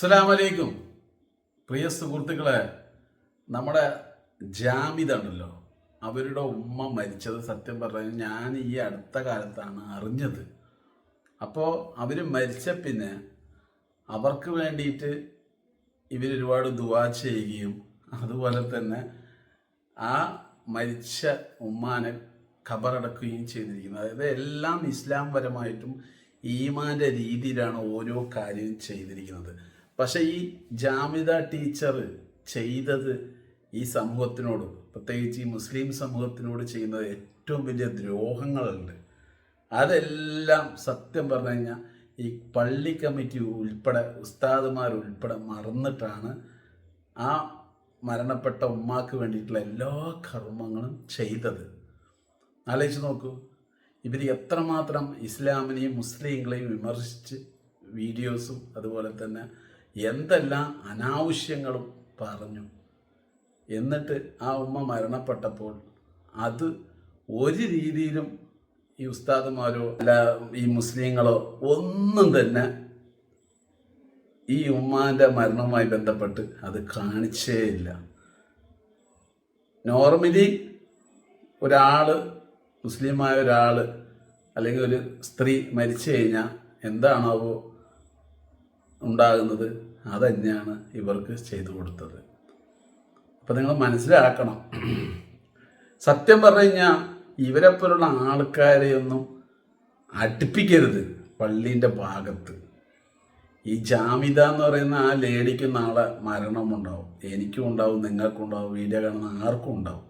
അസ്സലാമലൈക്കും പ്രിയ സുഹൃത്തുക്കളെ, നമ്മുടെ ജാമിദ ഉണ്ടല്ലോ, അവരുടെ ഉമ്മ മരിച്ചത് സത്യം പറഞ്ഞാൽ ഞാൻ ഈ അടുത്ത കാലത്താണ് അറിഞ്ഞത്. അപ്പോൾ അവർ മരിച്ച പിന്നെ അവർക്ക് വേണ്ടിയിട്ട് ഇവരൊരുപാട് ദുആ ചെയ്യുകയും അതുപോലെ തന്നെ ആ മരിച്ച ഉമ്മാനെ ഖബറടക്കുകയും ചെയ്തിരിക്കുന്നത്. അതായത് എല്ലാം ഇസ്ലാം പരമായിട്ടും ഈമാൻ്റെ രീതിയിലാണ് ഓരോ കാര്യവും ചെയ്തിരിക്കുന്നത്. പക്ഷേ ഈ ജാമിദ ടീച്ചർ ചെയ്തത് ഈ സമൂഹത്തിനോട്, പ്രത്യേകിച്ച് ഈ മുസ്ലിം സമൂഹത്തിനോട് ചെയ്യുന്നത് ഏറ്റവും വലിയ ദ്രോഹങ്ങളുണ്ട്. അതെല്ലാം സത്യം പറഞ്ഞു കഴിഞ്ഞാൽ ഈ പള്ളി കമ്മിറ്റി ഉൾപ്പെടെ ഉസ്താദുമാരുൾപ്പെടെ മറന്നിട്ടാണ് ആ മരണപ്പെട്ട ഉമ്മാക്ക് വേണ്ടിയിട്ടുള്ള എല്ലാ കർമ്മങ്ങളും ചെയ്തത്. ആലോചിച്ച് നോക്കൂ, ഇവർ എത്രമാത്രം ഇസ്ലാമിനെയും മുസ്ലിങ്ങളെയും വിമർശിച്ച് വീഡിയോസും അതുപോലെ തന്നെ എന്തെല്ലാം അനാവശ്യങ്ങളും പറഞ്ഞു. എന്നിട്ട് ആ ഉമ്മ മരണപ്പെട്ടപ്പോൾ അത് ഒരു രീതിയിലും ഈ ഉസ്താദുമാരോ അല്ല ഈ മുസ്ലിങ്ങളോ ഒന്നും തന്നെ ഈ ഉമ്മാൻ്റെ മരണവുമായി ബന്ധപ്പെട്ട് അത് കാണിച്ചേ ഇല്ല. നോർമലി ഒരാൾ, മുസ്ലിമായ ഒരാൾ അല്ലെങ്കിൽ ഒരു സ്ത്രീ മരിച്ചു കഴിഞ്ഞാൽ എന്താണാവോ ഉണ്ടാകുന്നത്, അത് തന്നെയാണ് ഇവർക്ക് ചെയ്തു കൊടുത്തത്. അപ്പം നിങ്ങൾ മനസ്സിലാക്കണം, സത്യം പറഞ്ഞു കഴിഞ്ഞാൽ ഇവരെപ്പോലുള്ള ആൾക്കാരെയൊന്നും അടുപ്പിക്കരുത് പള്ളീൻ്റെ ഭാഗത്ത്. ഈ ജാമിദ എന്ന് പറയുന്ന ആ ലേഡിക്ക് നാളെ മരണമുണ്ടാവും, എനിക്കും ഉണ്ടാവും, നിങ്ങൾക്കും ഉണ്ടാവും, വീഡിയോ കാണുന്ന ആർക്കും ഉണ്ടാവും.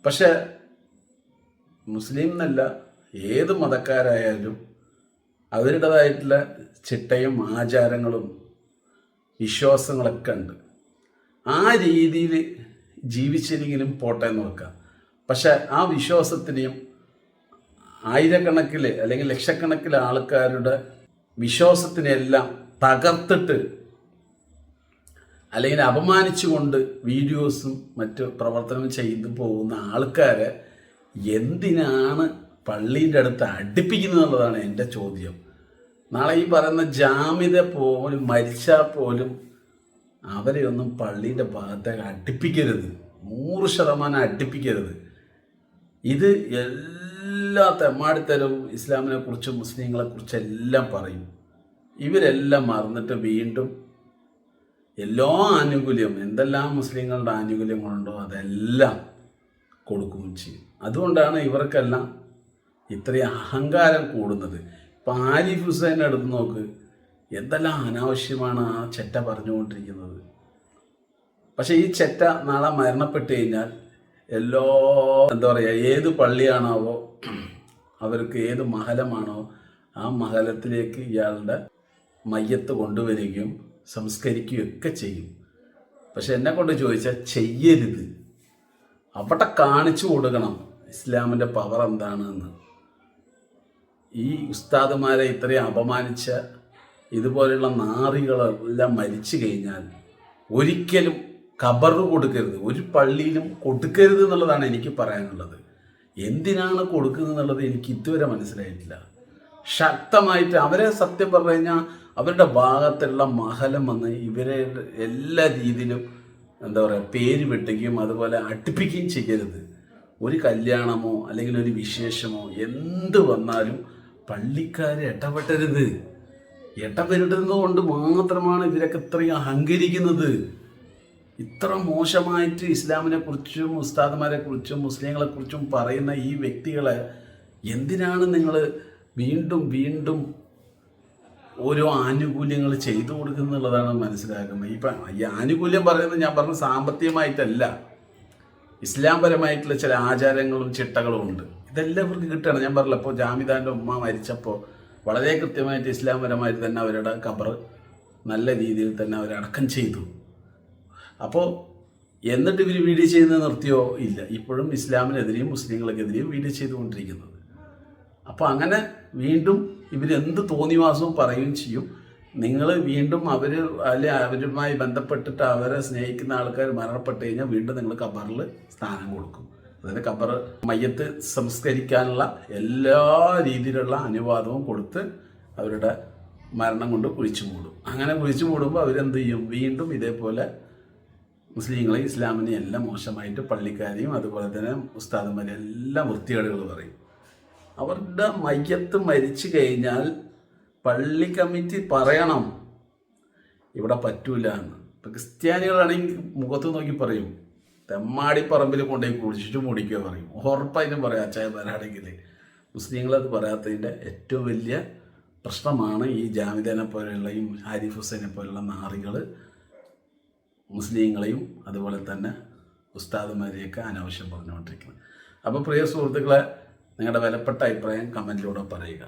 പക്ഷെ മുസ്ലിം എന്നല്ല, ഏത് മതക്കാരായാലും അവരുടേതായിട്ടുള്ള ചിട്ടയും ആചാരങ്ങളും വിശ്വാസങ്ങളൊക്കെ ഉണ്ട്. ആ രീതിയിൽ ജീവിച്ചില്ലെങ്കിലും പോട്ടെ എന്ന് വെക്കാം. പക്ഷെ ആ വിശ്വാസത്തിനെയും ആയിരക്കണക്കിൽ അല്ലെങ്കിൽ ലക്ഷക്കണക്കിൽ ആൾക്കാരുടെ വിശ്വാസത്തിനെല്ലാം തകർത്തിട്ട് അല്ലെങ്കിൽ അപമാനിച്ചുകൊണ്ട് വീഡിയോസും മറ്റു പ്രവർത്തനവും ചെയ്തു പോകുന്ന ആൾക്കാരെ എന്തിനാണ് പള്ളീൻ്റെ അടുത്ത് അടുപ്പിക്കുന്നത് എന്നുള്ളതാണ് എൻ്റെ ചോദ്യം. നാളെ ഈ പറയുന്ന ജാമിദ പോലും മരിച്ചാൽ പോലും അവരെയൊന്നും പള്ളീൻ്റെ ഭാഗത്തേക്ക് അടുപ്പിക്കരുത്, 100% അടുപ്പിക്കരുത്. ഇത് എല്ലാ തെമ്മാടിത്തരവും ഇസ്ലാമിനെ കുറിച്ചും മുസ്ലിങ്ങളെ കുറിച്ചും എല്ലാം പറയും. ഇവരെല്ലാം മറന്നിട്ട് വീണ്ടും എല്ലാ ആനുകൂല്യവും, എന്തെല്ലാം മുസ്ലിങ്ങളുടെ ആനുകൂല്യങ്ങളുണ്ടോ അതെല്ലാം കൊടുക്കുകയും ചെയ്യും. അതുകൊണ്ടാണ് ഇവർക്കെല്ലാം ഇത്രയും അഹങ്കാരം കൂടുന്നത്. ഇപ്പം ആരിഫ് ഹുസൈനെ എടുത്ത് നോക്ക്, എന്തെല്ലാം അനാവശ്യമാണ് ആ ചെറ്റ പറഞ്ഞുകൊണ്ടിരിക്കുന്നത്. പക്ഷെ ഈ ചെറ്റ നാളെ മരണപ്പെട്ട് കഴിഞ്ഞാൽ എല്ലാ എന്താ പറയുക, ഏത് പള്ളിയാണാവോ അവർക്ക്, ഏത് മഹലമാണോ ആ മഹലത്തിലേക്ക് ഇയാളുടെ മയ്യത്ത് കൊണ്ടുവരികയും സംസ്കരിക്കുകയും ഒക്കെ ചെയ്യും. പക്ഷെ എന്നെ കൊണ്ട് ചോദിച്ചാൽ ചെയ്യരുത്. അവിടെ കാണിച്ചു കൊടുക്കണം ഇസ്ലാമിൻ്റെ പവർ എന്താണെന്ന്. ഈ ഉസ്താദുമാരെ ഇത്രയും അപമാനിച്ച ഇതുപോലെയുള്ള നാറികളെല്ലാം മരിച്ചു കഴിഞ്ഞാൽ ഒരിക്കലും ഖബറ് കൊടുക്കരുത്, ഒരു പള്ളിയിലും കൊടുക്കരുത് എന്നുള്ളതാണ് എനിക്ക് പറയാനുള്ളത്. എന്തിനാണ് കൊടുക്കുന്നത് എന്നുള്ളത് എനിക്ക് ഇതുവരെ മനസ്സിലായിട്ടില്ല. ശക്തമായിട്ട് അവരെ സത്യം പറഞ്ഞു കഴിഞ്ഞാൽ അവരുടെ ഭാഗത്തുള്ള മഹലം വന്ന് ഇവരെ എല്ലാ രീതിയിലും എന്താ പറയുക പേര് വെട്ടുകയും അതുപോലെ അടുപ്പിക്കുകയും ചെയ്യരുത്. ഒരു കല്യാണമോ അല്ലെങ്കിൽ ഒരു വിശേഷമോ എന്ത് വന്നാലും പള്ളിക്കാർ ഇടപെടരുത്. ഇടപെടുന്നത് മാത്രമാണ് ഇവരൊക്കെ ഇത്രയും അഹങ്കരിക്കുന്നത്. ഇത്ര മോശമായിട്ട് ഇസ്ലാമിനെ കുറിച്ചും ഉസ്താദുമാരെ കുറിച്ചും മുസ്ലിങ്ങളെ കുറിച്ചും പറയുന്ന ഈ വ്യക്തികളെ എന്തിനാണ് നിങ്ങൾ വീണ്ടും വീണ്ടും ഓരോ ആനുകൂല്യങ്ങൾ ചെയ്തു കൊടുക്കുന്നുള്ളതാണ് മനസ്സിലാക്കുന്നത്. ഇപ്പം ഈ ആനുകൂല്യം പറയുന്നത് ഞാൻ പറഞ്ഞ സാമ്പത്തികമായിട്ടല്ല, ഇസ്ലാം പരമായിട്ടുള്ള ചില ആചാരങ്ങളും ചിട്ടകളും ഉണ്ട്. ഇതെല്ലാം ഇവർക്ക് കിട്ടുകയാണ്. ഞാൻ പറഞ്ഞില്ല, ഇപ്പോൾ ജാമിദാൻ്റെ ഉമ്മ മരിച്ചപ്പോൾ വളരെ കൃത്യമായിട്ട് ഇസ്ലാം പരമായിട്ട് തന്നെ അവരുടെ ഖബർ നല്ല രീതിയിൽ തന്നെ അവരടക്കം ചെയ്തു. അപ്പോൾ എന്നിട്ട് ഇവർ വീഡിയോ ചെയ്യുന്നത് നിർത്തിയോ? ഇല്ല, ഇപ്പോഴും ഇസ്ലാമിനെതിരെയും മുസ്ലിങ്ങൾക്കെതിരെയും വീഡിയോ ചെയ്തുകൊണ്ടിരിക്കുന്നത്. അപ്പോൾ അങ്ങനെ വീണ്ടും ഇവരെന്ത് തോന്നിവാസവും പറയുകയും ചെയ്യും. നിങ്ങൾ വീണ്ടും അവരുമായി ബന്ധപ്പെട്ടിട്ട് അവരെ സ്നേഹിക്കുന്ന ആൾക്കാർ മരണപ്പെട്ട് കഴിഞ്ഞാൽ വീണ്ടും നിങ്ങൾ ഖബറിൽ സ്ഥാനം കൊടുക്കും. അതായത് ഖബർ മയ്യത്ത് സംസ്കരിക്കാനുള്ള എല്ലാ രീതിയിലുള്ള അനുവാദവും കൊടുത്ത് അവരുടെ മരണം കൊണ്ട് കുഴിച്ചു മൂടും. അങ്ങനെ കുഴിച്ചു മൂടുമ്പോൾ അവരെന്ത് ചെയ്യും? വീണ്ടും ഇതേപോലെ മുസ്ലിങ്ങളെ ഇസ്ലാമിനെ എല്ലാം മോശമായിട്ട് പള്ളിക്കാരെയും അതുപോലെ തന്നെ ഉസ്താദന്മാരെയും എല്ലാം വൃത്തികേടുകൾ പറയും. അവരുടെ മയ്യത്ത് മരിച്ചു കഴിഞ്ഞാൽ പള്ളി കമ്മിറ്റി പറയണം ഇവിടെ പറ്റൂല എന്ന്. ഇപ്പം ക്രിസ്ത്യാനികളാണെങ്കിൽ മുഖത്ത് നോക്കി പറയും, തെമ്മാടിപ്പറമ്പിൽ കൊണ്ടുപോയി കുടിച്ചിട്ട് മുടിക്കുക പറയും. ഉറപ്പായിട്ടും പറയാം അച്ചായന്മാരാണെങ്കിൽ. മുസ്ലിങ്ങളത് പറയാത്തതിൻ്റെ ഏറ്റവും വലിയ പ്രശ്നമാണ് ഈ ജാമിദനെ പോലെയുള്ള ഈ ആരിഫ് ഹുസൈനെ പോലെയുള്ള നാറികൾ മുസ്ലിങ്ങളെയും അതുപോലെ തന്നെ ഉസ്താദുമാരെയൊക്കെ അനാവശ്യം പറഞ്ഞുകൊണ്ടിരിക്കുന്നത്. അപ്പോൾ പ്രിയ സുഹൃത്തുക്കളെ, നിങ്ങളുടെ വിലപ്പെട്ട അഭിപ്രായം കമൻറ്റിലൂടെ പറയുക.